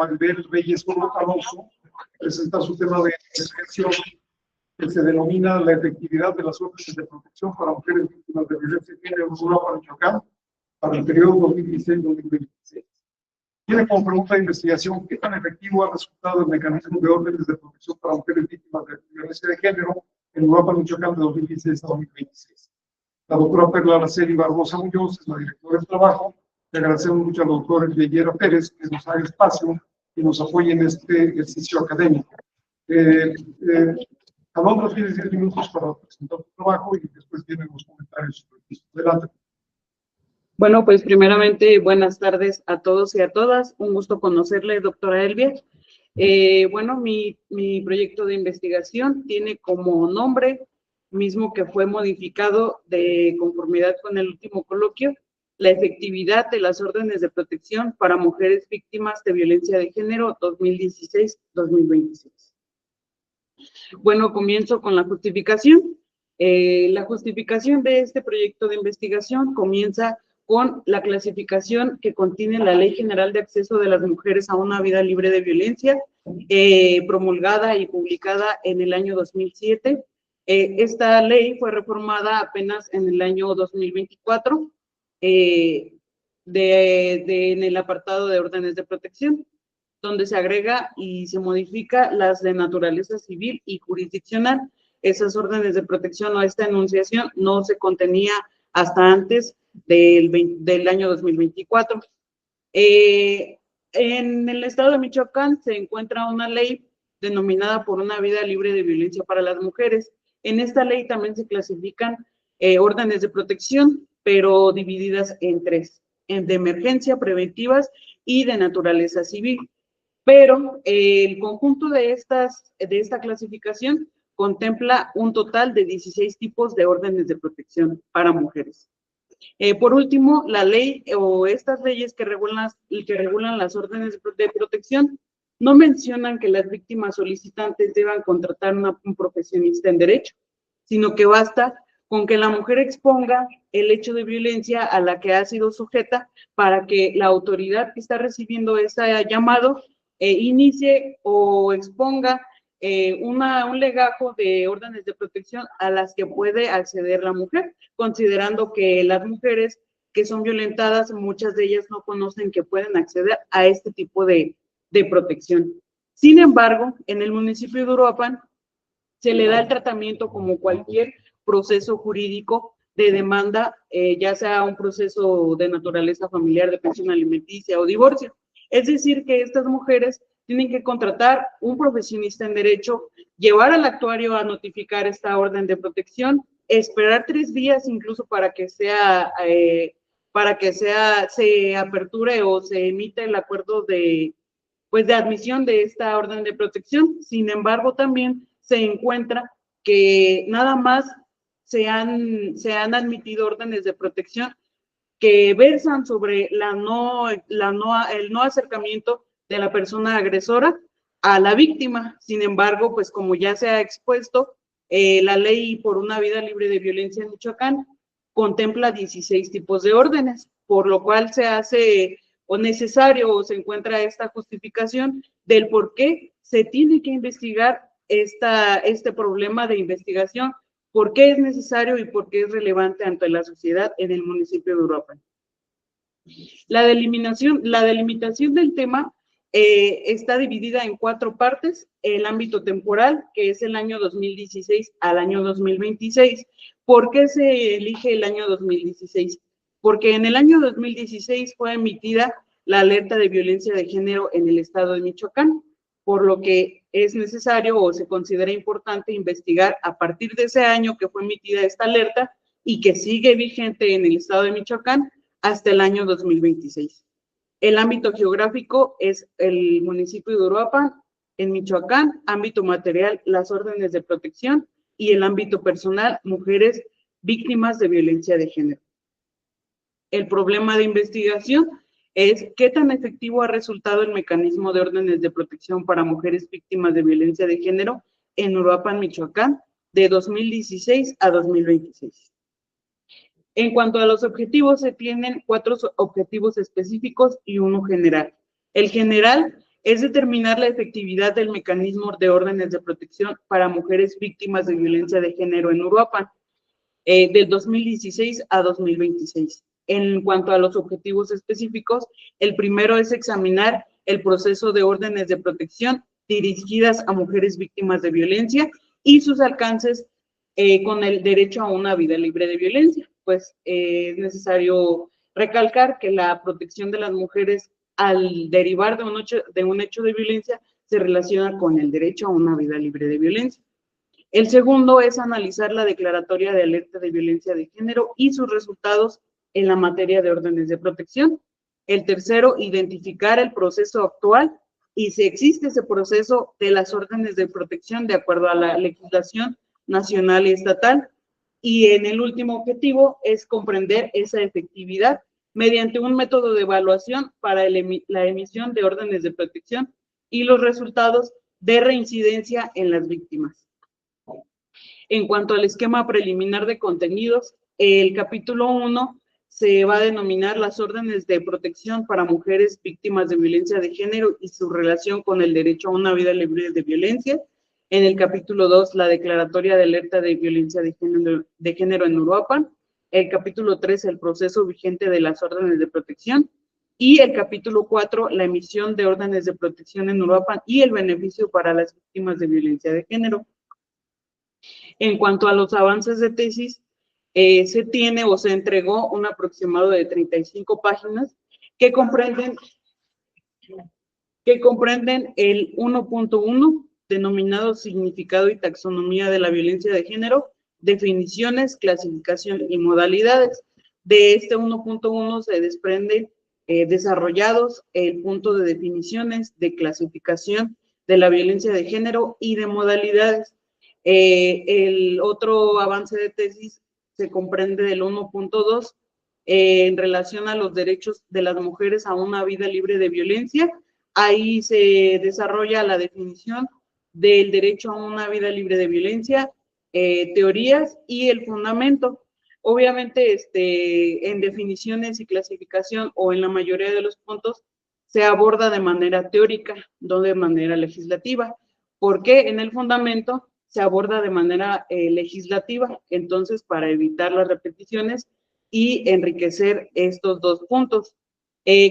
Maribel Reyes Alonso presenta su tema de investigación que se denomina la efectividad de las órdenes de protección para mujeres víctimas de violencia de género en Europa, Michoacán, para el periodo 2016-2026. Tiene como pregunta de investigación qué tan efectivo ha resultado el mecanismo de órdenes de protección para mujeres víctimas de violencia de género en Europa, Michoacán, de 2016 a 2026. La doctora Perla Araceli Barbosa Muñoz es la directora del trabajo. Le agradecemos mucho a la doctora Yeyera Pérez que nos haga espacio y nos apoye en este ejercicio académico. Alondra, tienes 10 minutos para presentar tu trabajo y después vienen los comentarios. Adelante. Bueno, pues primeramente, buenas tardes a todos y a todas. Un gusto conocerle, doctora Elvia. Bueno, mi proyecto de investigación tiene como nombre, mismo que fue modificado de conformidad con el último coloquio, la efectividad de las órdenes de protección para mujeres víctimas de violencia de género 2016-2026. Bueno, comienzo con la justificación. La justificación de este proyecto de investigación comienza con la clasificación que contiene la Ley General de Acceso de las Mujeres a una Vida Libre de Violencia, promulgada y publicada en el año 2007. Esta ley fue reformada apenas en el año 2024 en el apartado de órdenes de protección, donde se agrega y se modifica las de naturaleza civil y jurisdiccional. Esas órdenes de protección o esta enunciación no se contenía hasta antes del año 2024. En el estado de Michoacán se encuentra una ley denominada por una vida libre de violencia para las mujeres. En esta ley también se clasifican órdenes de protección, pero divididas en tres, de emergencia, preventivas y de naturaleza civil. Pero el conjunto de esta clasificación contempla un total de 16 tipos de órdenes de protección para mujeres. Por último, la ley o estas leyes que regulan las órdenes de protección no mencionan que las víctimas solicitantes deban contratar un profesionista en derecho, sino que basta con que la mujer exponga el hecho de violencia a la que ha sido sujeta para que la autoridad que está recibiendo ese llamado inicie o exponga un legajo de órdenes de protección a las que puede acceder la mujer, considerando que las mujeres que son violentadas, muchas de ellas no conocen que pueden acceder a este tipo de protección. Sin embargo, en el municipio de Uruapan se le da el tratamiento como cualquier proceso jurídico de demanda, ya sea un proceso de naturaleza familiar, de pensión alimenticia o divorcio. Es decir, que estas mujeres tienen que contratar un profesionista en derecho, llevar al actuario a notificar esta orden de protección, esperar 3 días incluso para que se aperture o se emita el acuerdo de admisión de esta orden de protección. Sin embargo, también se encuentra que nada más se han admitido órdenes de protección que versan sobre el no acercamiento de la persona agresora a la víctima. Sin embargo, pues como ya se ha expuesto, la ley por una vida libre de violencia en Michoacán contempla 16 tipos de órdenes, por lo cual se hace o necesario o se encuentra esta justificación del por qué se tiene que investigar este problema de investigación, por qué es necesario y por qué es relevante ante la sociedad en el municipio de Uruapan. La delimitación del tema está dividida en 4 partes. El ámbito temporal, que es el año 2016 al año 2026. ¿Por qué se elige el año 2016? Porque en el año 2016 fue emitida la alerta de violencia de género en el estado de Michoacán, por lo que es necesario o se considera importante investigar a partir de ese año que fue emitida esta alerta y que sigue vigente en el estado de Michoacán hasta el año 2026. El ámbito geográfico es el municipio de Uruapan, en Michoacán, ámbito material, las órdenes de protección, y el ámbito personal, mujeres víctimas de violencia de género. El problema de investigación es qué tan efectivo ha resultado el mecanismo de órdenes de protección para mujeres víctimas de violencia de género en Uruapan, Michoacán, de 2016 a 2026. En cuanto a los objetivos, se tienen 4 objetivos específicos y uno general. El general es determinar la efectividad del mecanismo de órdenes de protección para mujeres víctimas de violencia de género en Uruapan, del 2016 a 2026. En cuanto a los objetivos específicos, el primero es examinar el proceso de órdenes de protección dirigidas a mujeres víctimas de violencia y sus alcances con el derecho a una vida libre de violencia. Pues es necesario recalcar que la protección de las mujeres al derivar de un hecho de violencia se relaciona con el derecho a una vida libre de violencia. El segundo es analizar la declaratoria de alerta de violencia de género y sus resultados en la materia de órdenes de protección. El tercero, identificar el proceso actual y si existe ese proceso de las órdenes de protección de acuerdo a la legislación nacional y estatal. Y en el último objetivo es comprender esa efectividad mediante un método de evaluación para la emisión de órdenes de protección y los resultados de reincidencia en las víctimas. En cuanto al esquema preliminar de contenidos, el capítulo 1 se va a denominar las órdenes de protección para mujeres víctimas de violencia de género y su relación con el derecho a una vida libre de violencia. En el capítulo 2, la declaratoria de alerta de violencia de género en Uruapan. El capítulo 3, el proceso vigente de las órdenes de protección. Y el capítulo 4, la emisión de órdenes de protección en Uruapan y el beneficio para las víctimas de violencia de género. En cuanto a los avances de tesis, se tiene o se entregó un aproximado de 35 páginas que comprenden el 1.1, denominado significado y taxonomía de la violencia de género, definiciones, clasificación y modalidades. De este 1.1 se desprenden desarrollados el punto de definiciones, de clasificación de la violencia de género y de modalidades. El otro avance de tesis se comprende del 1.2 en relación a los derechos de las mujeres a una vida libre de violencia. Ahí se desarrolla la definición del derecho a una vida libre de violencia, teorías y el fundamento. Obviamente, en definiciones y clasificación o en la mayoría de los puntos se aborda de manera teórica, no de manera legislativa, porque en el fundamento se aborda de manera legislativa, entonces para evitar las repeticiones y enriquecer estos dos puntos.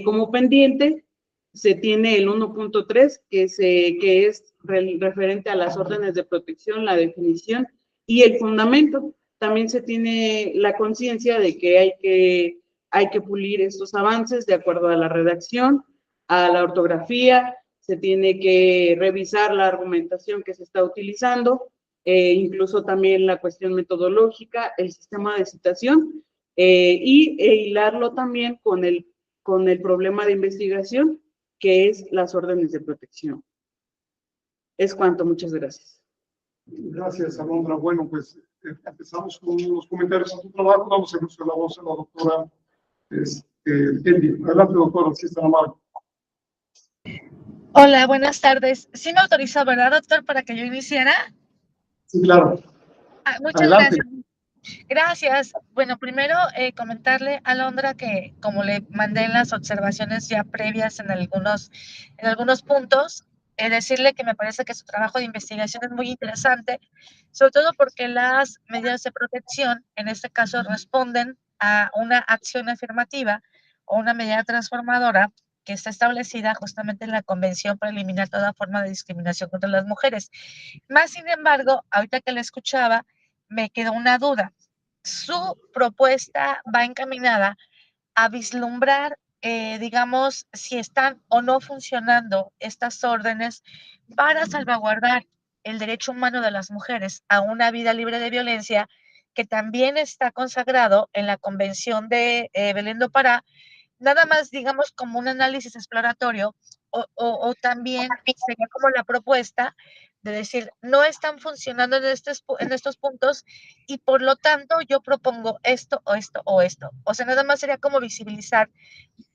Como pendiente, se tiene el 1.3, que es referente a las órdenes de protección, la definición y el fundamento. También se tiene la conciencia de que hay que pulir estos avances de acuerdo a la redacción, a la ortografía, se tiene que revisar la argumentación que se está utilizando, incluso también la cuestión metodológica, el sistema de citación, hilarlo también con el problema de investigación, que es las órdenes de protección. Es cuanto, muchas gracias. Gracias, Alondra. Bueno, pues empezamos con los comentarios a tu trabajo. Vamos a escuchar la voz de la doctora Eli. Adelante, doctora, si está amable. Hola, buenas tardes. ¿Sí me autorizó, verdad, doctor, para que yo iniciara? Sí, claro. Muchas Adelante. gracias. Gracias. Bueno, primero comentarle a Alondra que como le mandé en las observaciones ya previas en algunos puntos, decirle que me parece que su trabajo de investigación es muy interesante, sobre todo porque las medidas de protección, en este caso, responden a una acción afirmativa o una medida transformadora que está establecida justamente en la Convención para eliminar toda forma de discriminación contra las mujeres. Más sin embargo, ahorita que la escuchaba, me quedó una duda. Su propuesta va encaminada a vislumbrar, digamos, si están o no funcionando estas órdenes para salvaguardar el derecho humano de las mujeres a una vida libre de violencia, que también está consagrado en la Convención de Belén do Pará, nada más, digamos, como un análisis exploratorio, o también sería como la propuesta de decir, no están funcionando en estos puntos y por lo tanto yo propongo esto o esto o esto. O sea, nada más sería como visibilizar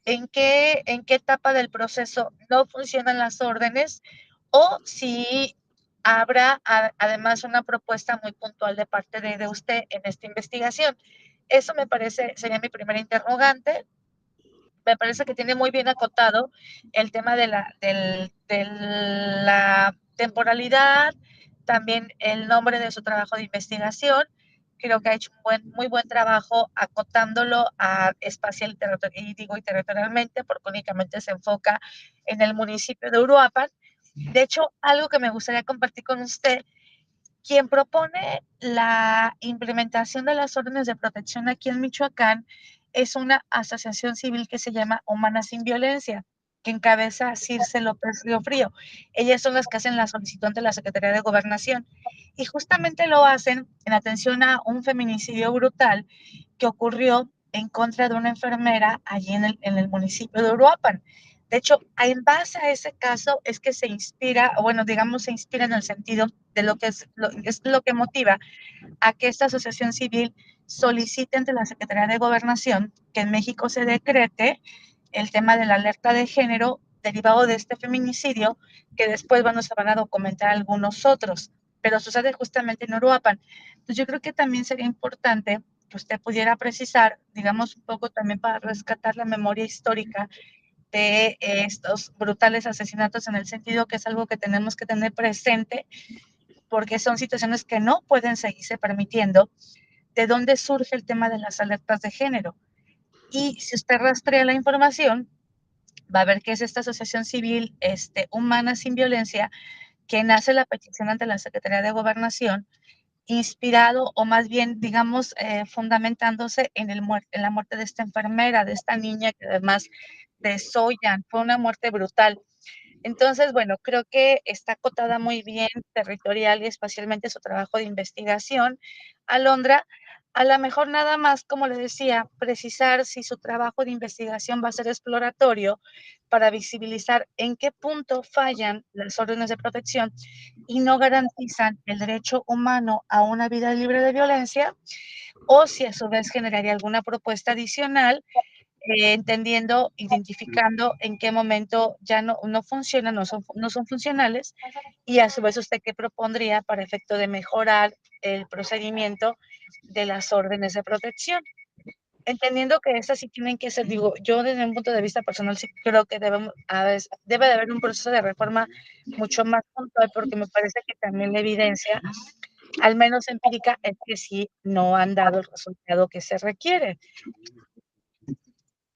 en qué etapa del proceso no funcionan las órdenes o si habrá además una propuesta muy puntual de parte de usted en esta investigación. Eso me parece, sería mi primera interrogante. me parece que tiene muy bien acotado el tema de la temporalidad, también el nombre de su trabajo de investigación. Creo que ha hecho un muy buen trabajo acotándolo a espacial y territorialmente, porque únicamente se enfoca en el municipio de Uruapan. De hecho, algo que me gustaría compartir con usted, quien propone la implementación de las órdenes de protección aquí en Michoacán es una asociación civil que se llama Humanas Sin Violencia, que encabeza Circe López Riofrío. Ellas son las que hacen la solicitud ante la Secretaría de Gobernación y justamente lo hacen en atención a un feminicidio brutal que ocurrió en contra de una enfermera allí en el municipio de Uruapan. De hecho, en base a ese caso es que se inspira, o bueno, digamos, se inspira en el sentido de lo que es lo que motiva a que esta asociación civil solicite ante la Secretaría de Gobernación que en México se decrete el tema de la alerta de género derivado de este feminicidio, que después, bueno, se van a documentar algunos otros, pero sucede justamente en Uruapan. Entonces, yo creo que también sería importante que usted pudiera precisar, digamos, un poco también para rescatar la memoria histórica de estos brutales asesinatos, en el sentido que es algo que tenemos que tener presente, porque son situaciones que no pueden seguirse permitiendo, de dónde surge el tema de las alertas de género. Y si usted rastrea la información, va a ver que es esta asociación civil Humana Sin Violencia quien hace la petición ante la Secretaría de Gobernación, inspirado o más bien, digamos, fundamentándose en la muerte de esta enfermera, de esta niña que además desollan, fue una muerte brutal. Entonces, bueno, creo que está acotada muy bien territorial y espacialmente su trabajo de investigación. Alondra, a lo mejor nada más, como le decía, precisar si su trabajo de investigación va a ser exploratorio para visibilizar en qué punto fallan las órdenes de protección y no garantizan el derecho humano a una vida libre de violencia, o si a su vez generaría alguna propuesta adicional, entendiendo, identificando en qué momento ya no funcionan, no son funcionales, y a su vez usted qué propondría para efecto de mejorar el procedimiento de las órdenes de protección. Entendiendo que estas sí tienen que ser, digo, yo desde un punto de vista personal sí creo que debe de haber un proceso de reforma mucho más puntual, porque me parece que también la evidencia, al menos empírica, es que sí no han dado el resultado que se requiere.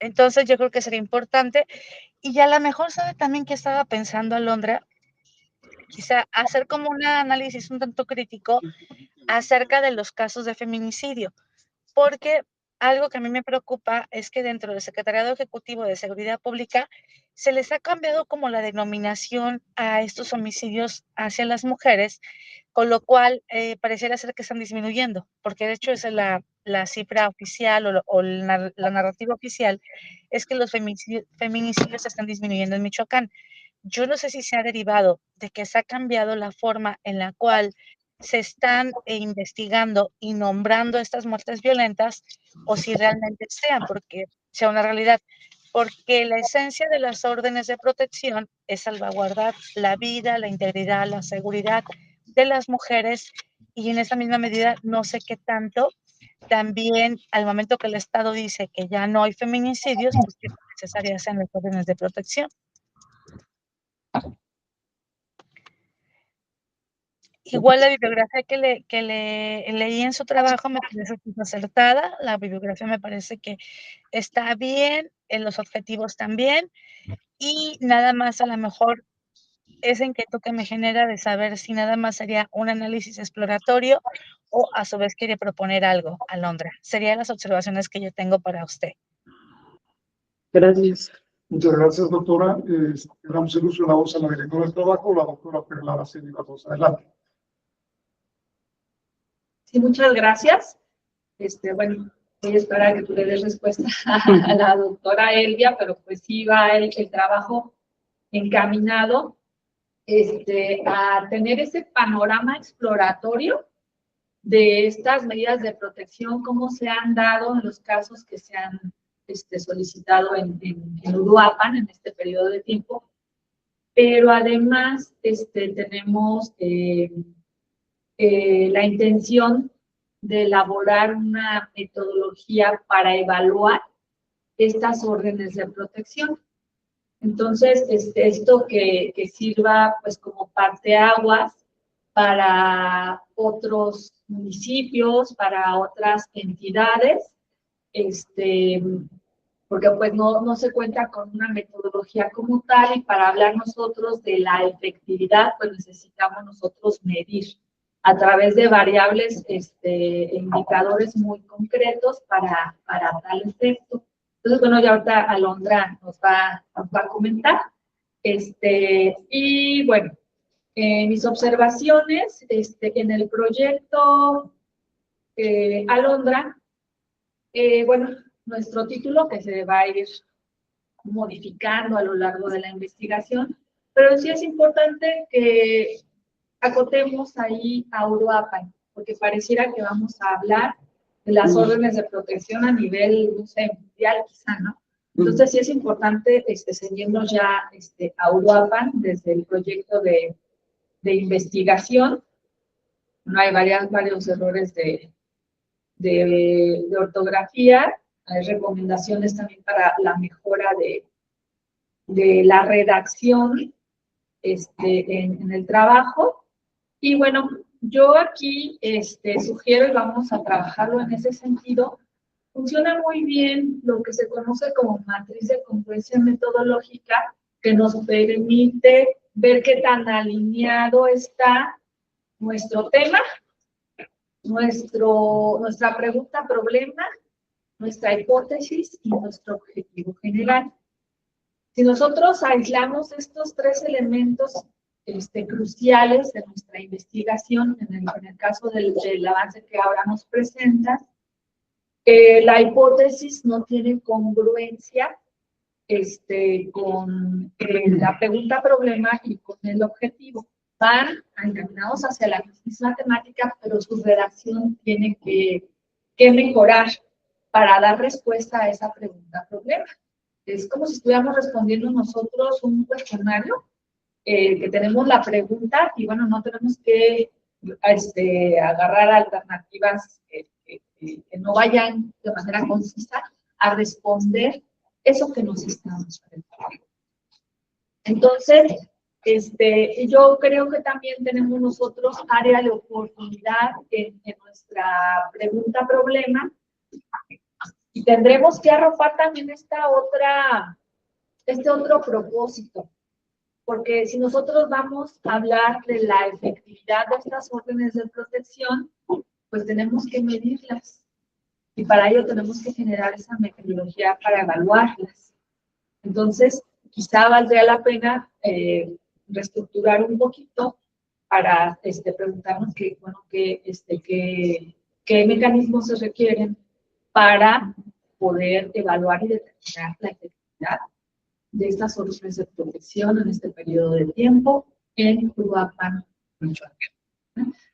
Entonces yo creo que sería importante, y ya a lo mejor sabe también que estaba pensando Alondra, quizá hacer como un análisis un tanto crítico acerca de los casos de feminicidio, porque algo que a mí me preocupa es que dentro del Secretariado Ejecutivo de Seguridad Pública se les ha cambiado como la denominación a estos homicidios hacia las mujeres, con lo cual pareciera ser que están disminuyendo, porque de hecho esa es la cifra oficial o la narrativa oficial, es que los feminicidios están disminuyendo en Michoacán. Yo no sé si se ha derivado de que se ha cambiado la forma en la cual se están investigando y nombrando estas muertes violentas, o si realmente sea una realidad, porque la esencia de las órdenes de protección es salvaguardar la vida, la integridad, la seguridad de las mujeres, y en esa misma medida no sé qué tanto también al momento que el Estado dice que ya no hay feminicidios, pues que necesarias sean las órdenes de protección. Igual la bibliografía que le leí en su trabajo me parece que es acertada, la bibliografía me parece que está bien, en los objetivos también, y nada más a lo mejor esa inquietud que me genera de saber si nada más sería un análisis exploratorio o a su vez quiere proponer algo, Alondra. Serían las observaciones que yo tengo para usted. Gracias. Muchas gracias, doctora. Damos el uso de la voz a la directora del trabajo, la doctora Perla Araceli Barros. Adelante. Sí, muchas gracias. Bueno, voy a esperar a que tú le des respuesta a la doctora Elvia, pero pues sí va el trabajo encaminado a tener ese panorama exploratorio de estas medidas de protección, cómo se han dado en los casos que se han solicitado en Uruapan en este periodo de tiempo. Pero además tenemos la intención de elaborar una metodología para evaluar estas órdenes de protección. Entonces, esto que sirva pues como parteaguas para otros municipios, para otras entidades, porque pues no se cuenta con una metodología como tal, y para hablar nosotros de la efectividad, pues necesitamos nosotros medir a través de variables, indicadores muy concretos para tal efecto. Entonces, bueno, ya ahorita Alondra nos va a comentar. Y bueno, mis observaciones en el proyecto Alondra, bueno, nuestro título que se va a ir modificando a lo largo de la investigación, pero sí es importante que acotemos ahí a Uruapan, porque pareciera que vamos a hablar de las órdenes de protección a nivel, no sé, mundial quizá, ¿no? Entonces sí es importante seguirnos ya a Uruapan desde el proyecto de investigación. No hay varios errores de ortografía. Hay recomendaciones también para la mejora de la redacción en el trabajo. Y bueno, yo aquí sugiero, y vamos a trabajarlo en ese sentido, funciona muy bien lo que se conoce como matriz de congruencia metodológica, que nos permite ver qué tan alineado está nuestro tema, nuestra pregunta-problema, nuestra hipótesis y nuestro objetivo general. Si nosotros aislamos estos tres elementos cruciales de nuestra investigación, en el caso del avance que ahora nos presenta, la hipótesis no tiene congruencia con la pregunta-problema y con el objetivo. Van encaminados hacia la misma temática, pero su redacción tiene que mejorar para dar respuesta a esa pregunta-problema. Es como si estuviéramos respondiendo nosotros un cuestionario, que tenemos la pregunta y bueno, no tenemos que agarrar alternativas que no vayan de manera concisa a responder eso que nos estamos preguntando. Entonces, yo creo que también tenemos nosotros área de oportunidad en nuestra pregunta-problema, y tendremos que arropar también este otro propósito, porque si nosotros vamos a hablar de la efectividad de estas órdenes de protección, pues tenemos que medirlas, y para ello tenemos que generar esa metodología para evaluarlas. Entonces, quizá valdría la pena reestructurar un poquito para preguntarnos qué mecanismos se requieren para poder evaluar y determinar la efectividad de estas órdenes de protección en este periodo de tiempo en Uruapan, Michoacán.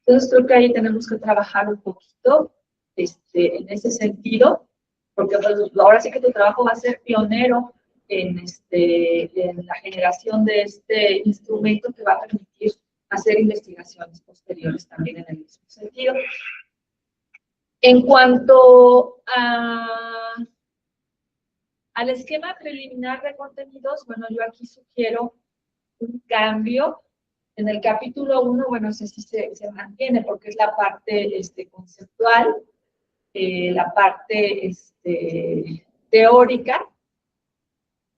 Entonces, creo que ahí tenemos que trabajar un poquito en ese sentido, porque pues, ahora sí que tu trabajo va a ser pionero en la generación de este instrumento que va a permitir hacer investigaciones posteriores también en el mismo sentido. En cuanto al esquema preliminar de contenidos, bueno, yo aquí sugiero un cambio. En el capítulo 1, bueno, ese sí se mantiene porque es la parte conceptual, la parte teórica.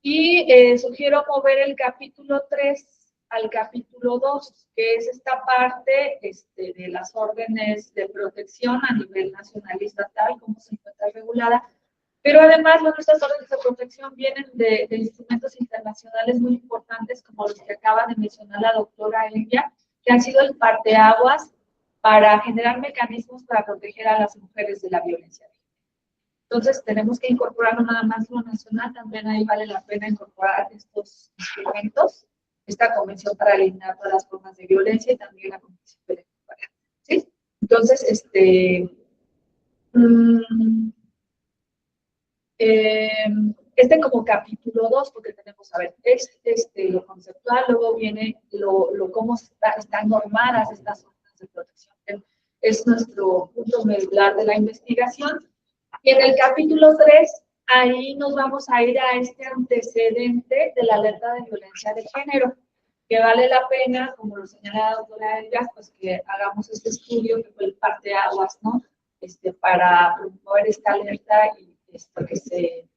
Y sugiero mover el capítulo 3 al capítulo 2, que es esta parte de las órdenes de protección a nivel nacional y estatal, como se encuentra regulada. Pero además, nuestras órdenes de protección vienen de instrumentos internacionales muy importantes, como los que acaba de mencionar la doctora Elvia, que han sido el parteaguas para generar mecanismos para proteger a las mujeres de la violencia. Entonces, tenemos que incorporar no nada más lo nacional, también ahí vale la pena incorporar estos instrumentos, esta convención para eliminar todas las formas de violencia y también la convención electoral. ¿Sí? Entonces, como capítulo 2, porque tenemos, a ver, lo conceptual, luego viene cómo están normadas estas órdenes de protección. Es nuestro punto medular de la investigación. Y en el capítulo 3 ahí nos vamos a ir a este antecedente de la alerta de violencia de género, que vale la pena, como lo señala la doctora Elvia, pues que hagamos este estudio que fue el parteaguas, ¿no? Para promover esta alerta y que se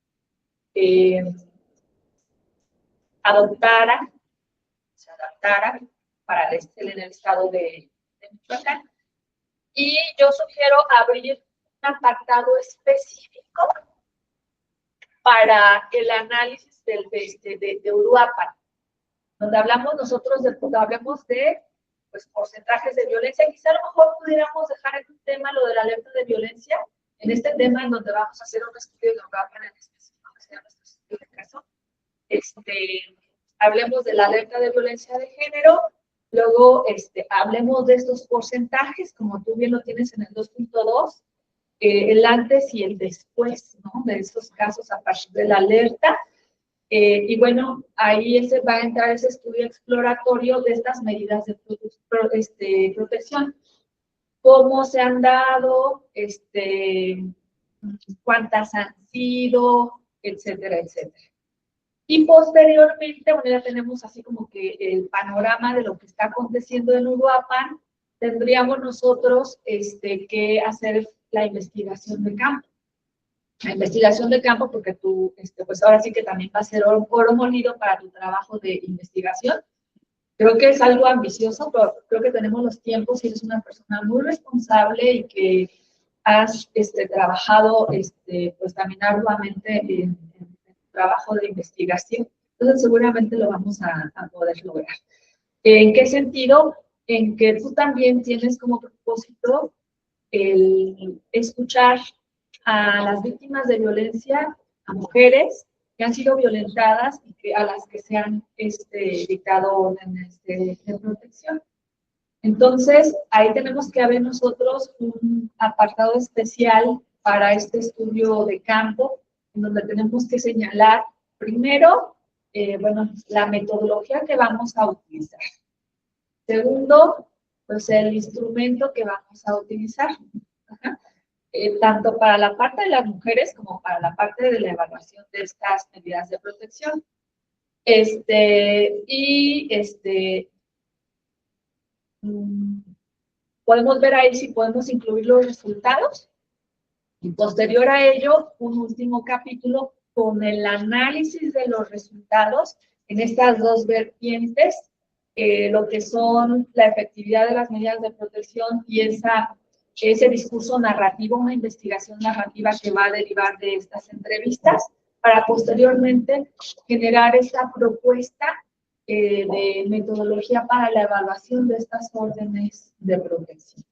adoptara, se adaptara para en el estado de Michoacán. Y yo sugiero abrir un apartado específico para el análisis de Uruapan, donde hablamos nosotros hablemos de pues, porcentajes de violencia. Quizá a lo mejor pudiéramos dejar en un tema lo de la alerta de violencia, en este tema en donde vamos a hacer un estudio de Uruapan en específico, que sea nuestro estudio de caso. Hablemos de la alerta de violencia de género, luego hablemos de estos porcentajes, como tú bien lo tienes en el 2.2, el antes y el después, ¿no? De estos casos a partir de la alerta. Y bueno, ahí va a entrar ese estudio exploratorio de estas medidas de protección. Cómo se han dado, cuántas han sido, etcétera, etcétera. Y posteriormente, bueno, ya tenemos así como que el panorama de lo que está aconteciendo en Uruapan, tendríamos nosotros que hacer la investigación de campo. La investigación de campo, porque tú, pues ahora sí que también va a ser oro molido para tu trabajo de investigación. Creo que es algo ambicioso, pero creo que tenemos los tiempos y eres una persona muy responsable y que has trabajado pues también arduamente en trabajo de investigación. Entonces seguramente lo vamos a poder lograr. ¿En qué sentido? En que tú también tienes como propósito el escuchar a las víctimas de violencia, a mujeres que han sido violentadas y a las que se han dictado órdenes de protección. Entonces, ahí tenemos que haber nosotros un apartado especial para este estudio de campo, en donde tenemos que señalar primero, bueno, la metodología que vamos a utilizar. Segundo, pues el instrumento que vamos a utilizar. Tanto para la parte de las mujeres como para la parte de la evaluación de estas medidas de protección. Podemos ver ahí si podemos incluir los resultados. Y posterior a ello, un último capítulo con el análisis de los resultados en estas dos vertientes, lo que son la efectividad de las medidas de protección y ese discurso narrativo, una investigación narrativa que va a derivar de estas entrevistas, para posteriormente generar esta propuesta de metodología para la evaluación de estas órdenes de protección.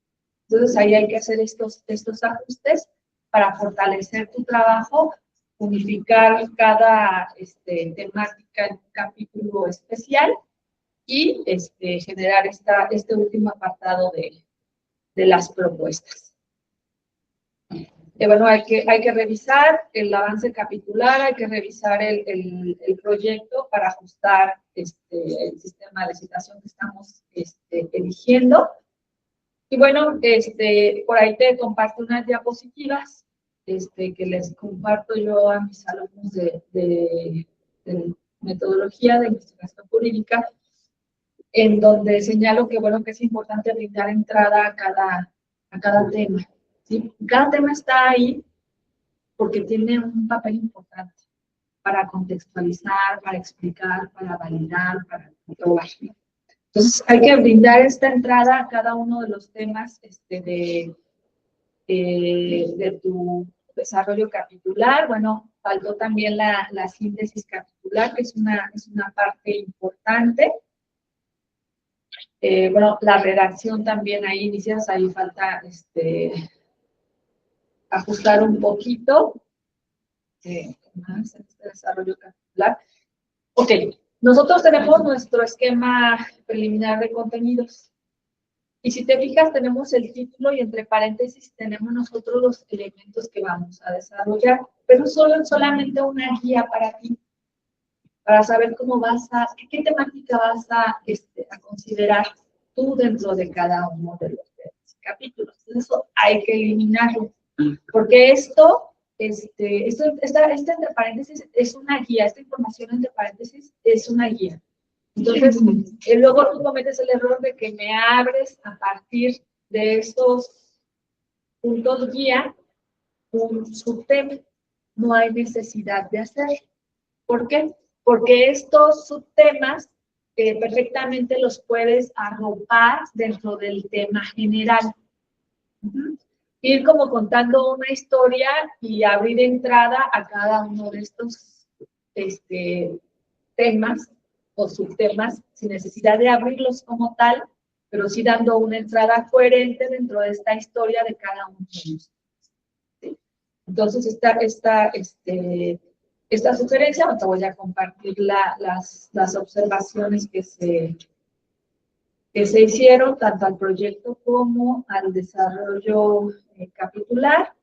Entonces, ahí hay que hacer estos ajustes para fortalecer tu trabajo, unificar cada temática en un capítulo especial y generar este último apartado de las propuestas. Bueno, hay que revisar el avance capitular, hay que revisar el proyecto para ajustar el sistema de licitación que estamos eligiendo. Y bueno, por ahí te comparto unas diapositivas que les comparto yo a mis alumnos de metodología de investigación jurídica, en donde señalo que, bueno, que es importante brindar entrada a cada tema. ¿Sí? Cada tema está ahí porque tiene un papel importante para contextualizar, para explicar, para validar, para comprobar. Entonces, hay que brindar esta entrada a cada uno de los temas de tu desarrollo capitular. Bueno, faltó también la síntesis capitular, que es una parte importante. Bueno, la redacción también ahí inicias, ahí falta ajustar un poquito más este desarrollo capitular. Ok, nosotros tenemos nuestro esquema preliminar de contenidos. Y si te fijas, tenemos el título y entre paréntesis tenemos nosotros los elementos que vamos a desarrollar, pero solamente una guía para ti, para saber cómo qué temática vas a considerar tú dentro de cada uno de los capítulos. Entonces, eso hay que eliminarlo, porque esto entre paréntesis es una guía, esta información entre paréntesis es una guía. Entonces, luego tú cometes el error de que me abres a partir de estos puntos guía un subtema. No hay necesidad de hacerlo. ¿Por qué? Porque estos subtemas perfectamente los puedes arropar dentro del tema general. Ir como contando una historia y abrir entrada a cada uno de estos temas o subtemas sin necesidad de abrirlos como tal, pero sí dando una entrada coherente dentro de esta historia de cada uno de ellos. ¿Sí? Entonces, esta sugerencia, te voy a compartir las observaciones que se hicieron tanto al proyecto como al desarrollo capitular.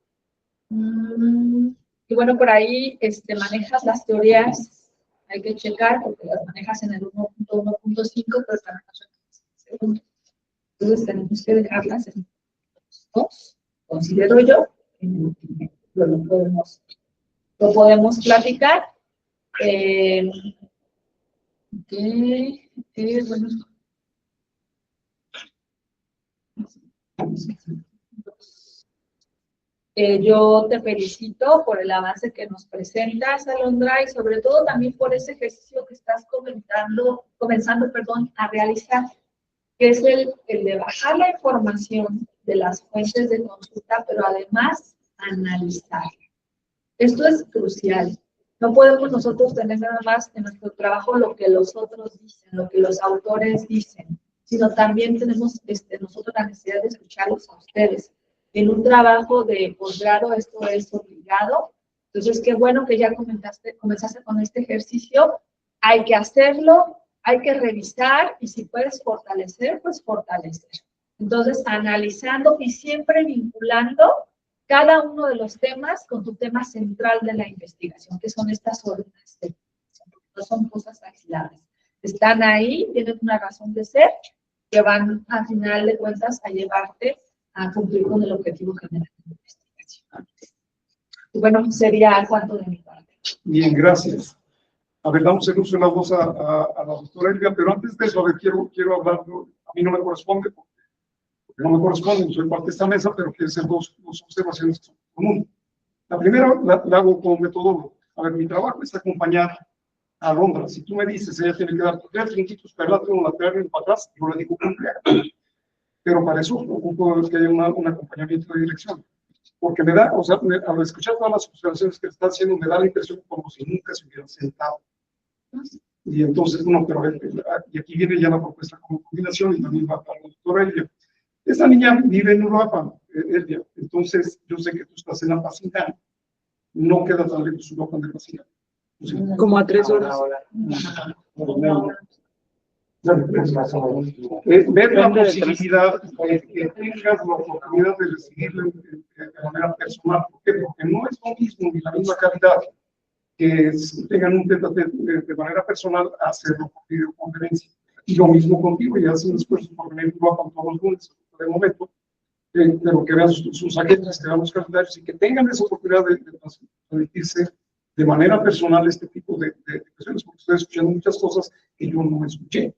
Y bueno, por ahí manejas las teorías, hay que checar porque las manejas en el 1.1.5, pero también las manejas en el segundo. Entonces tenemos que dejarlas en 2, considero yo, lo podemos platicar. Bueno. Yo te felicito por el avance que nos presentas, Alondra, y sobre todo también por ese ejercicio que estás comenzando a realizar, que es el de bajar la información de las fuentes de consulta, pero además analizarla. Esto es crucial. No podemos nosotros tener nada más en nuestro trabajo lo que los otros dicen, lo que los autores dicen, sino también tenemos nosotros la necesidad de escucharlos a ustedes. En un trabajo de posgrado esto es obligado. Entonces, qué bueno que ya comenzaste con este ejercicio. Hay que hacerlo, hay que revisar y si puedes fortalecer, pues fortalecer. Entonces, analizando y siempre vinculando cada uno de los temas con tu tema central de la investigación, que son estas órdenes de investigación, porque no son cosas aisladas. Están ahí, tienen una razón de ser, que van, al final de cuentas, a llevarte a cumplir con el objetivo general de la investigación. Y bueno, sería cuanto de mi parte. Bien, gracias. A ver, damos el uso de la voz a la doctora Elvia, pero antes de eso, a ver, quiero hablar, a mí no me corresponde, porque no me corresponde, soy parte de esta mesa, pero quiero hacer dos observaciones que son comunes. La primera la hago como metodólogo. A ver, mi trabajo es acompañar a Alondra. Si tú me dices, ella tiene que dar 3 trinquitos para adelante, un lateral y para atrás, yo le digo cumple. Pero para eso ocupo que haya un acompañamiento de dirección. Porque me da, o sea, al escuchar todas las observaciones que está haciendo, me da la impresión como si nunca se hubieran sentado. Y entonces, bueno, pero y aquí viene ya la propuesta como combinación y también va para la doctora Elvia. Esta niña vive en Uruapan, Elvia, entonces yo sé que tú estás en Apatzingán, no queda tan lejos Uruapan de Apatzingán. Como a 3 horas. Ver la posibilidad de que tengas la oportunidad de decidirlo de manera personal. ¿Por qué? Porque no es lo mismo ni la misma calidad que tengan un tete de manera personal a hacerlo por videoconferencia. Y lo mismo contigo, y hacen un esfuerzo por venir a todos los lunes, de momento, pero que vean sus agendas, que vean los calendarios y que tengan esa oportunidad de transmitirse de manera personal este tipo de cuestiones, porque estoy escuchando muchas cosas que yo no escuché.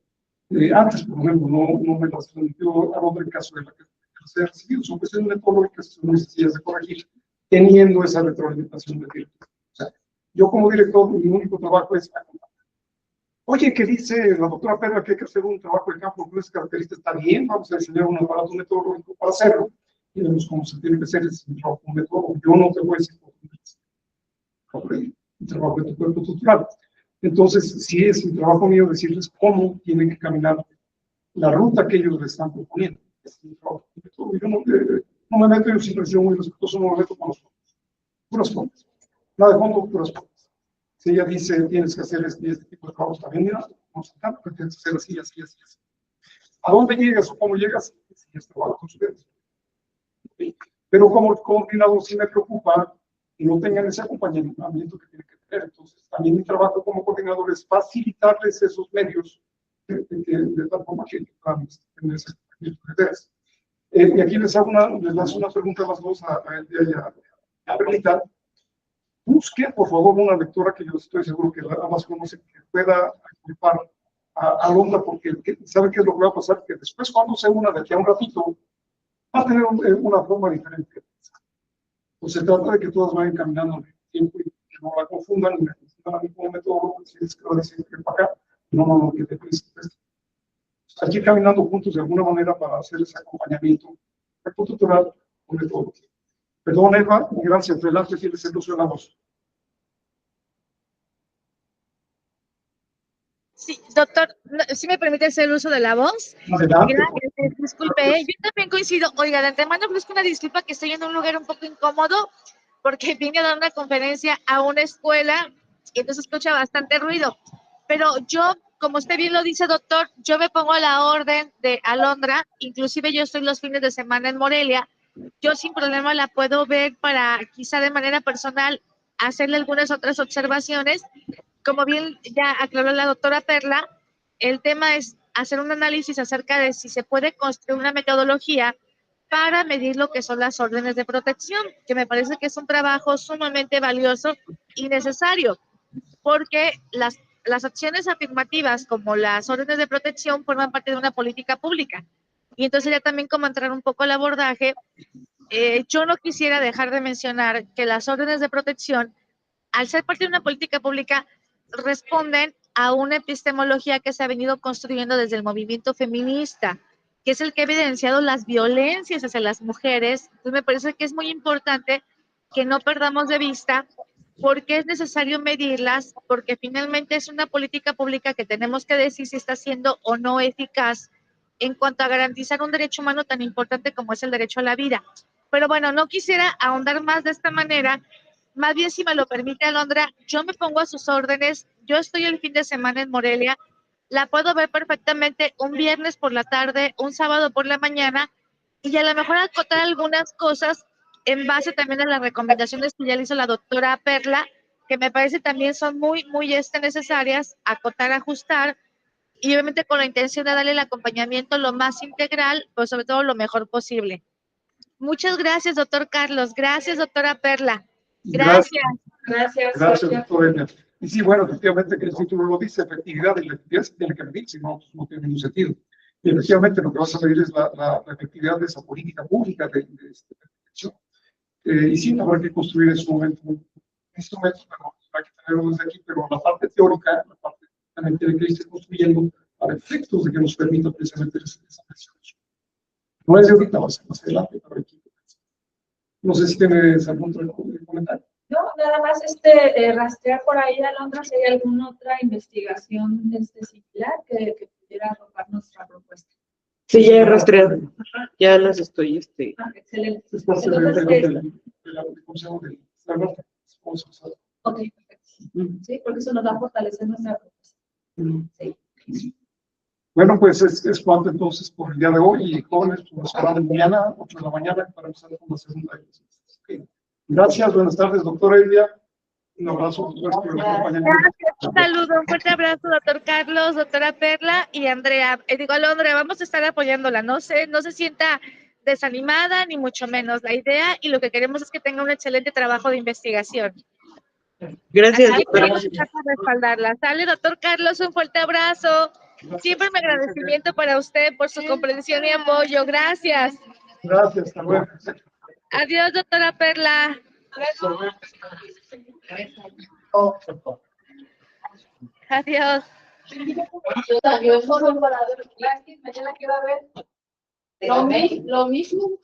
Antes, por ejemplo, no me las transmitió a otro en caso de la que se ha recibido. Son cuestiones metodológicas que son muy sencillas de corregir, teniendo esa retroalimentación de director. O sea, yo como director, mi único trabajo es acompañar. Oye, ¿qué dice la doctora Pedro que hay que hacer un trabajo de campo con esas características? Está bien, vamos a diseñar un aparato metodológico para hacerlo y vemos cómo se tiene que hacer ese trabajo metodológico. Yo no te voy a decir cómo un trabajo de tu cuerpo tutorial. Entonces, sí es un trabajo mío decirles cómo tienen que caminar la ruta que ellos les están proponiendo. Es un trabajo. Yo no me meto, yo siempre he sido muy respetuoso, no me meto con los fondos. Puras fondos. Nada de fondo, puras fondos. Si ella dice, tienes que hacer este tipo de trabajos también, mira, vamos a tratar, pero tienes que hacer así, así, así, así. ¿A dónde llegas o cómo llegas? Si es trabajo con ustedes. ¿Sí? Pero como coordinador sí me preocupa que no tengan ese acompañamiento que tienen que tener. Entonces, también mi trabajo como coordinador es facilitarles esos medios de tal forma que puedan tener ese acompañamiento. Y aquí les hago una pregunta a las dos, a Elvia y a Bernita. busque, por favor, una lectora que yo estoy seguro que la más conoce, que pueda agrupar a Alondra, porque sabe qué es lo que va a pasar, que después cuando se una de aquí a un ratito, va a tener una forma diferente. Pues se trata de que todas vayan caminando al mismo tiempo y que no la confundan y me confundan a mí como método, si es que va a decir que para acá, no, que te príncipes. Hay que ir caminando juntos de alguna manera para hacer ese acompañamiento tutorial con metodología. Perdón, Eva, gracias. Adelante, tienes el uso de la voz. Sí, doctor, ¿sí me permite hacer uso de la voz? Adelante. Gracias, disculpe, yo también coincido. Oiga, de antemano ofrezco una disculpa que estoy en un lugar un poco incómodo porque vine a dar una conferencia a una escuela y entonces escucha bastante ruido. Pero yo, como usted bien lo dice, doctor, yo me pongo a la orden de Alondra, inclusive yo estoy los fines de semana en Morelia, yo sin problema la puedo ver para quizá de manera personal hacerle algunas otras observaciones. Como bien ya aclaró la doctora Perla, el tema es hacer un análisis acerca de si se puede construir una metodología para medir lo que son las órdenes de protección, que me parece que es un trabajo sumamente valioso y necesario, porque las acciones afirmativas como las órdenes de protección forman parte de una política pública. Y entonces ya también como entrar un poco al abordaje, yo no quisiera dejar de mencionar que las órdenes de protección, al ser parte de una política pública, responden a una epistemología que se ha venido construyendo desde el movimiento feminista, que es el que ha evidenciado las violencias hacia las mujeres. Entonces me parece que es muy importante que no perdamos de vista porque es necesario medirlas, porque finalmente es una política pública que tenemos que decir si está siendo o no eficaz en cuanto a garantizar un derecho humano tan importante como es el derecho a la vida. Pero bueno, no quisiera ahondar más de esta manera. Más bien, si me lo permite, Alondra, yo me pongo a sus órdenes. Yo estoy el fin de semana en Morelia. La puedo ver perfectamente un viernes por la tarde, un sábado por la mañana, y a lo mejor acotar algunas cosas en base también a las recomendaciones que ya le hizo la doctora Perla, que me parece también son muy necesarias, acotar, ajustar, y obviamente con la intención de darle el acompañamiento lo más integral, pues sobre todo lo mejor posible. Muchas gracias, doctor Carlos. Gracias, doctora Perla. Gracias. Gracias, doctor Elena. Y sí, bueno, efectivamente, que el título lo dice, efectividad y la efectividad se tiene que medir, si no, no tiene ningún sentido. Y efectivamente lo que vas a medir es la efectividad de esa política pública de protección. Y sí, habrá que construir en su momento un instrumento, pero hay que tenerlo desde aquí, pero la parte teórica, la parte también tiene que irse construyendo para efectos de que nos permita precisamente esa presión. No es de ahorita, va a ser más adelante, pero aquí. No sé si tienes algún otro comentario. No, nada más rastrear por ahí, Alondra, si hay alguna otra investigación similar que pudiera arrojar nuestra propuesta. Sí, ya he rastreado. Ya las estoy, Excelente. Ok, perfecto. Sí, porque eso nos va a fortalecer nuestra propuesta. Sí. Bueno, pues es cuanto entonces por el día de hoy. Y jóvenes, pues nos esperamos mañana, 8 de la mañana, para empezar con la segunda. Okay. Gracias, buenas tardes, doctora Elvia. Un abrazo. Gracias, un saludo, un fuerte abrazo, doctor Carlos, doctora Perla y Andrea. Alondra, vamos a estar apoyándola. No se sienta desanimada, ni mucho menos. La idea y lo que queremos es que tenga un excelente trabajo de investigación. Gracias, doctora. Vamos a estar para respaldarla. Sale, doctor Carlos, un fuerte abrazo. Siempre mi agradecimiento para usted por su comprensión y apoyo. Gracias. Gracias, hasta luego. Adiós, doctora Perla. Adiós. Lo mismo.